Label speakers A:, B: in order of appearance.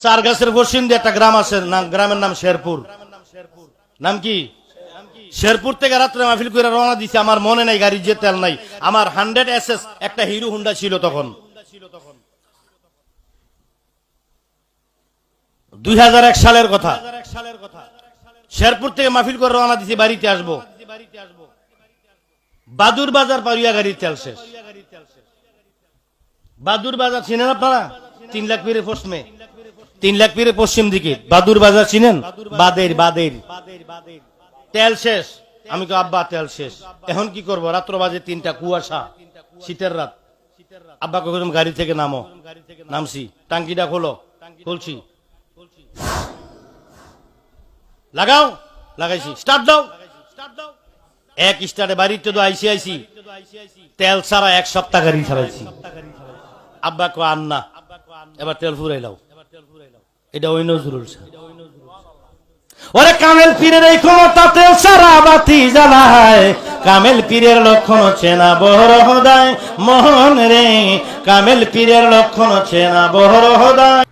A: চার গাছের পশ্চিম দিয়ে একটা গ্রাম আছে, গ্রামের নাম শেরপুর। নাম কি? শেরপুর থেকে রাত্রে মাহফিল করে রওনা দিছি। আমার মনে নাই, গাড়ির যে তেল নাই। আমার 100 SS একটা হিরো হুন্ডা ছিল তখন, 2001 সালের কথা। শেরপুর থেকে মাহফিল করে রওনা দিছি, বাড়িতে আসবো। বাদুর বাজার পারিয়া গাড়ির তেল শেষ। বাদুর বাজার চিনেন আপনারা? 3 লাখ পীরের পশ্চিমে, 3 লাখ পীরের পশ্চিম দিকে বাদুর বাজার চিনেন? বাদের বাদের তেল শেষ। আমি তো আব্বা তেল শেষ, এখন কি করব? রাত্র বাজে 3টা, কুয়াশা, শীতের রাত। আব্বা কখন গাড়ি থেকে নামো। নামছি, টাঙ্কিটা খোলো, খুলছি, লাগাও, লাগাইছি, স্টার্ট দাও। এক স্টার্টে বাড়িতে তো আইসি তেল ছাড়া 1 সপ্তাহ গাড়ি চালাইছি। আব্বা কো আন্না এবার তেল ফুরাইলাও। এটা ওই নজরুল স্যার। ওরে কামেল পীরের এই ক্ষমতা, তেল সারা বাতি জ্বালায়। কামেল পীরের লক্ষণ চেনা বহর হদায় মোহন রে। কামেল পীরের লক্ষণ চেনা বহর হদায়।